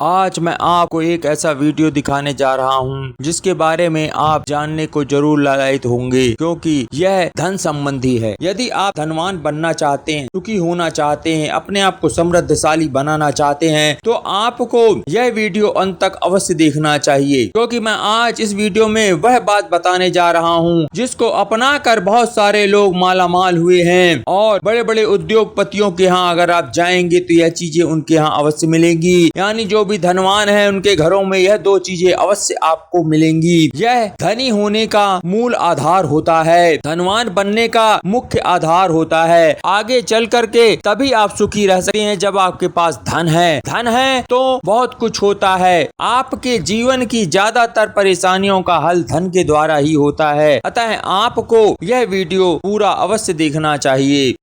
आज मैं आपको एक ऐसा वीडियो दिखाने जा रहा हूँ जिसके बारे में आप जानने को जरूर लालायित होंगे, क्योंकि यह धन संबंधी है। यदि आप धनवान बनना चाहते हैं, सुखी होना चाहते हैं, अपने आप को समृद्धशाली बनाना चाहते हैं, तो आपको यह वीडियो अंत तक अवश्य देखना चाहिए, क्योंकि मैं आज इस वीडियो में वह बात बताने जा रहा हूँ जिसको अपना कर बहुत सारे लोग मालामाल हुए हैं और बड़े बड़े उद्योगपतियों के यहाँ अगर आप जाएंगे तो यह चीजें उनके यहाँ अवश्य मिलेंगी। यानी जो भी धनवान है उनके घरों में यह दो चीजें अवश्य आपको मिलेंगी। यह धनी होने का मूल आधार होता है, धनवान बनने का मुख्य आधार होता है। आगे चल करके तभी आप सुखी रह सकते हैं जब आपके पास धन है। धन है तो बहुत कुछ होता है। आपके जीवन की ज्यादातर परेशानियों का हल धन के द्वारा ही होता है। अतः आपको यह वीडियो पूरा अवश्य देखना चाहिए।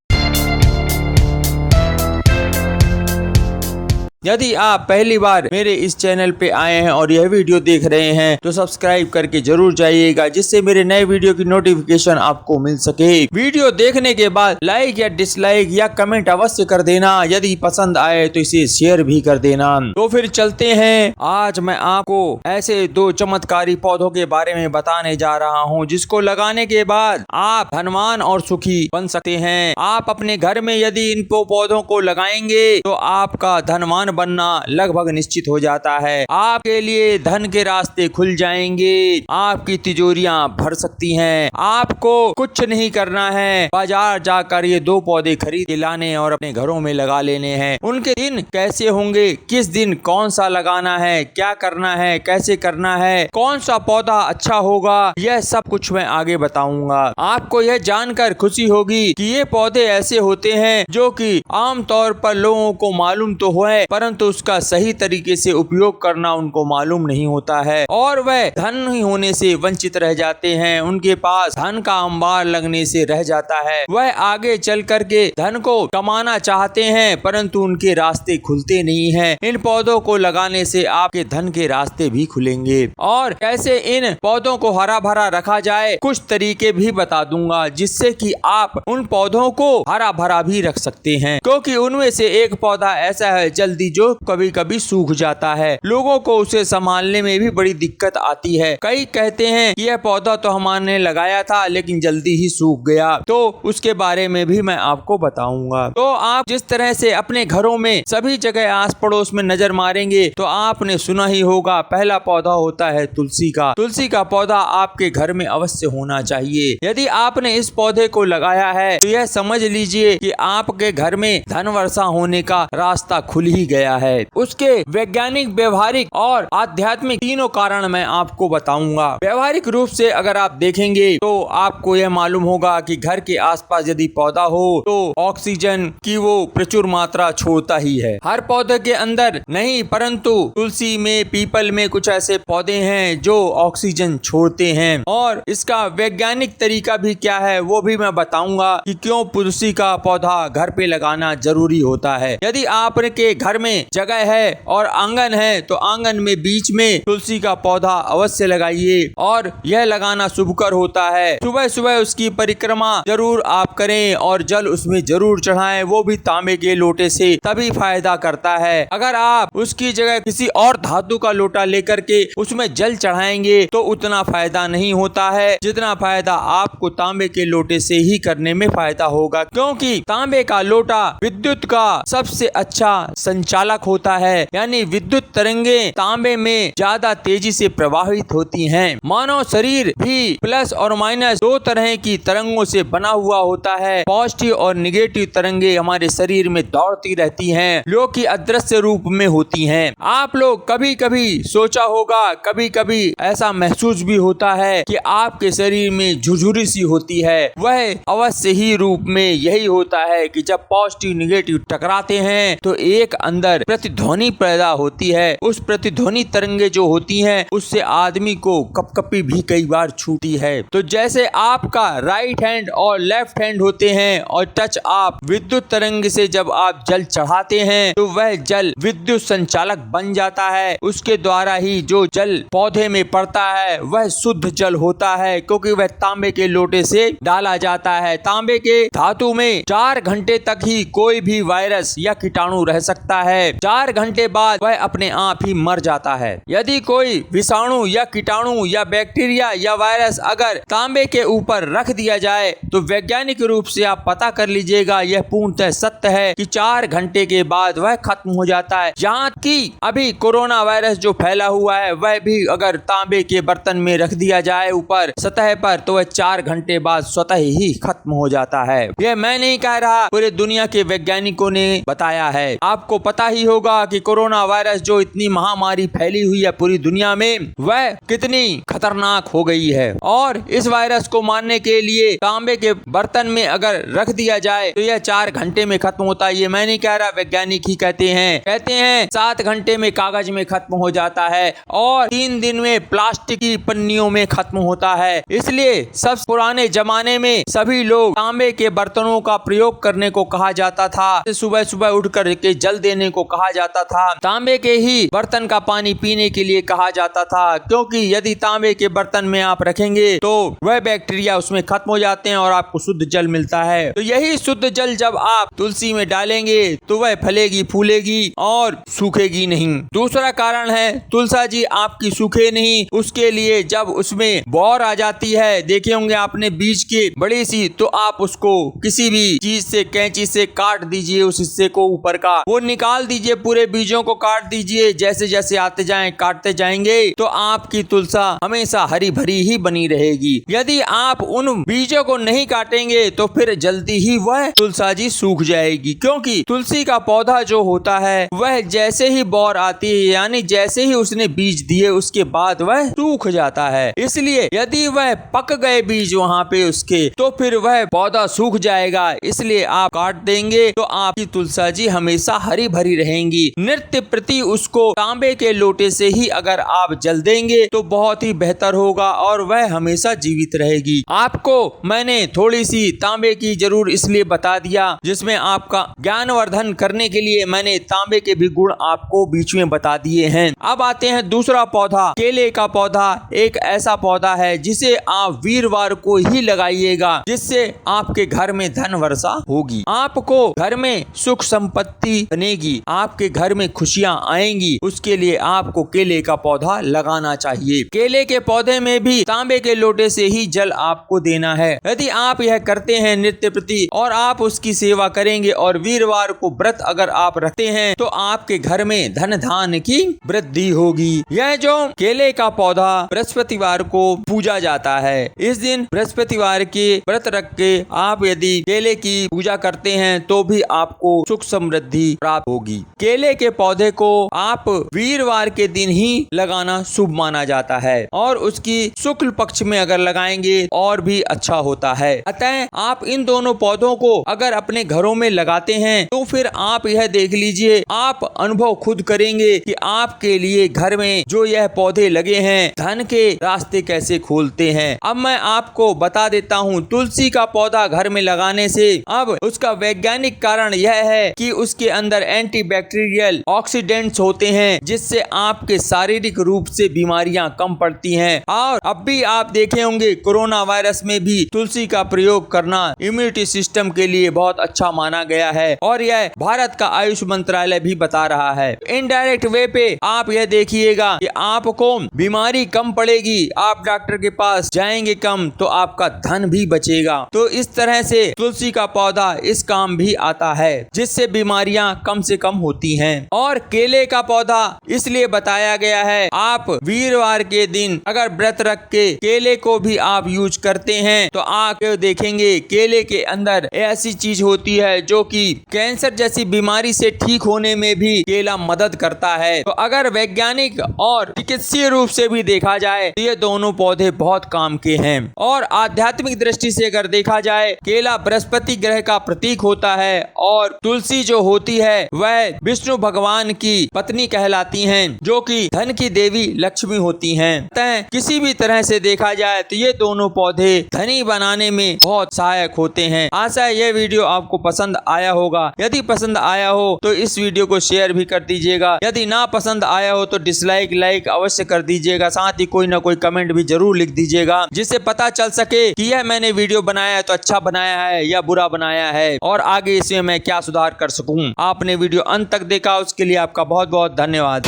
यदि आप पहली बार मेरे इस चैनल पे आए हैं और यह वीडियो देख रहे हैं तो सब्सक्राइब करके जरूर जाइएगा, जिससे मेरे नए वीडियो की नोटिफिकेशन आपको मिल सके। वीडियो देखने के बाद लाइक या डिसलाइक या कमेंट अवश्य कर देना। यदि पसंद आए तो इसे शेयर भी कर देना। तो फिर चलते हैं। आज मैं आपको ऐसे दो चमत्कारी पौधों के बारे में बताने जा रहा हूँ जिसको लगाने के बाद आप धनवान और सुखी बन सकते हैं। आप अपने घर में यदि इन पौधों को लगाएंगे तो आपका धनवान बनना लगभग निश्चित हो जाता है। आपके लिए धन के रास्ते खुल जाएंगे, आपकी तिजोरियां भर सकती हैं। आपको कुछ नहीं करना है, बाजार जाकर ये दो पौधे खरीद के लाने और अपने घरों में लगा लेने हैं। उनके दिन कैसे होंगे, किस दिन कौन सा लगाना है, क्या करना है, कैसे करना है, कौन सा पौधा अच्छा होगा, यह सब कुछ मैं आगे बताऊंगा। आपको यह जानकर खुशी होगी कि ये पौधे ऐसे होते हैं जो कि आमतौर पर लोगों को मालूम तो है, परंतु उसका सही तरीके से उपयोग करना उनको मालूम नहीं होता है और वह धन होने से वंचित रह जाते हैं। उनके पास धन का अंबार लगने से रह जाता है। वह आगे चल करके धन को कमाना चाहते हैं, परंतु उनके रास्ते खुलते नहीं हैं। इन पौधों को लगाने से आपके धन के रास्ते भी खुलेंगे। और कैसे इन पौधों को हरा भरा रखा जाए, कुछ तरीके भी बता दूंगा जिससे कि आप उन पौधों को हरा भरा भी रख सकते हैं, क्योंकि उनमें से एक पौधा ऐसा है जल्दी जो कभी कभी सूख जाता है। लोगों को उसे संभालने में भी बड़ी दिक्कत आती है। कई कहते हैं कि यह पौधा तो हमने लगाया था लेकिन जल्दी ही सूख गया, तो उसके बारे में भी मैं आपको बताऊंगा। तो आप जिस तरह से अपने घरों में सभी जगह आस पड़ोस में नजर मारेंगे तो आपने सुना ही होगा, पहला पौधा होता है तुलसी का। तुलसी का पौधा आपके घर में अवश्य होना चाहिए। यदि आपने इस पौधे को लगाया है तो यह समझ लीजिए कि आपके घर में धन वर्षा होने का रास्ता खुल ही गया है। उसके वैज्ञानिक, व्यवहारिक और आध्यात्मिक तीनों कारण मैं आपको बताऊंगा। व्यवहारिक रूप से अगर आप देखेंगे तो आपको यह मालूम होगा कि घर के आसपास यदि पौधा हो तो ऑक्सीजन की वो प्रचुर मात्रा छोड़ता ही है। हर पौधे के अंदर नहीं, परंतु तुलसी में, पीपल में कुछ ऐसे पौधे हैं जो ऑक्सीजन छोड़ते हैं। और इसका वैज्ञानिक तरीका भी क्या है वो भी मैं बताऊंगा कि क्यों तुलसी का पौधा घर पे लगाना जरूरी होता है। यदि आपके घर में जगह है और आंगन है तो आंगन में बीच में तुलसी का पौधा अवश्य लगाइए और यह लगाना शुभकर होता है। सुबह सुबह उसकी परिक्रमा जरूर आप करें और जल उसमें जरूर चढ़ाएं, वो भी तांबे के लोटे से, तभी फायदा करता है। अगर आप उसकी जगह किसी और धातु का लोटा लेकर के उसमें जल चढ़ाएंगे तो उतना फायदा नहीं होता है जितना फायदा आपको तांबे के लोटे से ही करने में फायदा होगा, क्योंकि तांबे का लोटा विद्युत का सबसे अच्छा संचालक होता है। यानी विद्युत तरंगे तांबे में ज्यादा तेजी से प्रवाहित होती हैं। मानव शरीर भी प्लस और माइनस दो तरह की तरंगों से बना हुआ होता है। पॉजिटिव और निगेटिव तरंगे हमारे शरीर में दौड़ती रहती हैं, जो कि अदृश्य रूप में होती हैं। आप लोग कभी कभी सोचा होगा, कभी कभी ऐसा महसूस भी होता है कि आपके शरीर में झुरझुरी सी होती है। वह अवश्य ही रूप में यही होता है कि जब पॉजिटिव निगेटिव टकराते हैं तो एक अंदर प्रतिध्वनि पैदा होती है। उस प्रतिध्वनि तरंगे जो होती हैं उससे आदमी को कपकपी भी कई बार छूटी है। तो जैसे आपका राइट हैंड और लेफ्ट हैंड होते हैं और टच आप विद्युत तरंग से जब आप जल चढ़ाते हैं तो वह जल विद्युत संचालक बन जाता है। उसके द्वारा ही जो जल पौधे में पड़ता है वह शुद्ध जल होता है, क्योंकि वह तांबे के लोटे से डाला जाता है। तांबे के धातु में 4 घंटे तक ही कोई भी वायरस या कीटाणु रह सकता है 4 घंटे बाद वह अपने आप ही मर जाता है। यदि कोई विषाणु या कीटाणु या बैक्टीरिया या वायरस अगर तांबे के ऊपर रख दिया जाए तो वैज्ञानिक रूप से आप पता कर लीजिएगा, यह पूर्णतः सत्य है कि 4 घंटे के बाद वह खत्म हो जाता है। यहाँ की अभी कोरोना वायरस जो फैला हुआ है वह भी अगर तांबे के बर्तन में रख दिया जाए ऊपर सतह पर तो वह 4 घंटे बाद स्वतः ही खत्म हो जाता है। यह मैं नहीं कह रहा, पूरे दुनिया के वैज्ञानिकों ने बताया है। आपको पता ही होगा कि कोरोना वायरस जो इतनी महामारी फैली हुई है पूरी दुनिया में वह कितनी खतरनाक हो गई है और इस वायरस को मारने के लिए तांबे के बर्तन में अगर रख दिया जाए तो यह 4 घंटे में खत्म होता है। ये मैं नहीं कह रहा, वैज्ञानिक ही कहते हैं 7 घंटे में कागज में खत्म हो जाता है और 3 दिन में प्लास्टिक की पन्नियों में खत्म होता है। इसलिए सब पुराने जमाने में सभी लोग तांबे के बर्तनों का प्रयोग करने को कहा जाता था। सुबह सुबह उठ कर के जल देने को कहा जाता था। तांबे के ही बर्तन का पानी पीने के लिए कहा जाता था, क्योंकि यदि तांबे के बर्तन में आप रखेंगे तो वह बैक्टीरिया उसमें खत्म हो जाते हैं और आपको शुद्ध जल मिलता है। तो यही शुद्ध जल जब आप तुलसी में डालेंगे तो वह फलेगी फूलेगी और सूखेगी नहीं। दूसरा कारण है तुलसा जी आपकी सूखे नहीं, उसके लिए जब उसमें बौर आ जाती है, देखे होंगे आपने बीज के बड़ी सी, तो आप उसको किसी भी चीज से कैंची से काट दीजिए, उस हिस्से को ऊपर का वो निकाल दीजिए, पूरे बीजों को काट दीजिए। जैसे जैसे आते जाएं काटते जाएंगे तो आपकी तुलसा हमेशा हरी भरी ही बनी रहेगी। यदि आप उन बीजों को नहीं काटेंगे तो फिर जल्दी ही वह तुलसा जी सूख जाएगी, क्योंकि तुलसी का पौधा जो होता है वह जैसे ही बौर आती है यानी जैसे ही उसने बीज दिए उसके बाद वह सूख जाता है। इसलिए यदि वह पक गए बीज वहाँ पे उसके तो फिर वह पौधा सूख जाएगा। इसलिए आप काट देंगे तो आपकी तुलसा जी हमेशा हरी भरी रहेंगी। नित्य प्रति उसको तांबे के लोटे से ही अगर आप जल देंगे तो बहुत ही बेहतर होगा और वह हमेशा जीवित रहेगी। आपको मैंने थोड़ी सी तांबे की जरूर इसलिए बता दिया जिसमें आपका ज्ञानवर्धन करने के लिए मैंने तांबे के भी गुण आपको बीच में बता दिए हैं। अब आते हैं दूसरा पौधा, केले का पौधा। एक ऐसा पौधा है जिसे आप वीरवार को ही लगाइएगा, जिससे आपके घर में धन वर्षा होगी, आपको घर में सुख संपत्ति बनेगी, आपके घर में खुशियां आएंगी। उसके लिए आपको केले का पौधा लगाना चाहिए। केले के पौधे में भी तांबे के लोटे से ही जल आपको देना है। यदि आप यह करते हैं नित्य प्रति और आप उसकी सेवा करेंगे और वीरवार को व्रत अगर आप रखते हैं तो आपके घर में धन धान की वृद्धि होगी। यह जो केले का पौधा बृहस्पतिवार को पूजा जाता है, इस दिन बृहस्पतिवार के व्रत रख के आप यदि केले की पूजा करते हैं तो भी आपको सुख समृद्धि प्राप्त होगी। केले के पौधे को आप वीरवार के दिन ही लगाना शुभ माना जाता है और उसकी शुक्ल पक्ष में अगर लगाएंगे और भी अच्छा होता है। अतः आप इन दोनों पौधों को अगर अपने घरों में लगाते हैं तो फिर आप यह देख लीजिए, आप अनुभव खुद करेंगे कि आपके लिए घर में जो यह पौधे लगे हैं धन के रास्ते कैसे खोलते हैं। अब मैं आपको बता देता हूँ, तुलसी का पौधा घर में लगाने से अब उसका वैज्ञानिक कारण यह है कि उसके अंदर एंटीबैक्टीरियल ऑक्सीडेंट्स होते हैं, जिससे आपके शारीरिक रूप से बीमारियां कम पड़ती हैं। और अब भी आप देखे होंगे कोरोना वायरस में भी तुलसी का प्रयोग करना इम्यूनिटी सिस्टम के लिए बहुत अच्छा माना गया है और यह भारत का आयुष मंत्रालय भी बता रहा है। इनडायरेक्ट वे पे आप यह देखिएगा कि आपको बीमारी कम पड़ेगी, आप डॉक्टर के पास जाएंगे कम, तो आपका धन भी बचेगा। तो इस तरह से तुलसी का पौधा इस काम भी आता है जिससे बीमारियां कम से कम होती हैं। और केले का पौधा इसलिए बताया गया है, आप वीरवार के दिन अगर व्रत रख के केले को भी आप यूज करते हैं तो आप देखेंगे केले के अंदर ऐसी चीज होती है जो कि कैंसर जैसी बीमारी से ठीक होने में भी केला मदद करता है। तो अगर वैज्ञानिक और चिकित्सीय रूप से भी देखा जाए तो ये दोनों पौधे बहुत काम के हैं। और आध्यात्मिक दृष्टि से अगर देखा जाए, केला बृहस्पति ग्रह का प्रतीक होता है और तुलसी जो होती है वह विष्णु भगवान की पत्नी कहलाती हैं, जो कि धन की देवी लक्ष्मी होती हैं। अतः किसी भी तरह से देखा जाए तो ये दोनों पौधे धनी बनाने में बहुत सहायक होते हैं। आशा है यह वीडियो आपको पसंद आया होगा। यदि पसंद आया हो तो इस वीडियो को शेयर भी कर दीजिएगा। यदि ना पसंद आया हो तो डिसलाइक लाइक अवश्य कर दीजिएगा। साथ ही कोई ना कोई कमेंट भी जरूर लिख दीजिएगा, जिससे पता चल सके कि यह मैंने वीडियो बनाया है तो अच्छा बनाया है या बुरा बनाया है और आगे इसमें मैं क्या सुधार कर सकूं। आपने वीडियो वीडियो अंत तक देखा उसके लिए आपका बहुत बहुत धन्यवाद।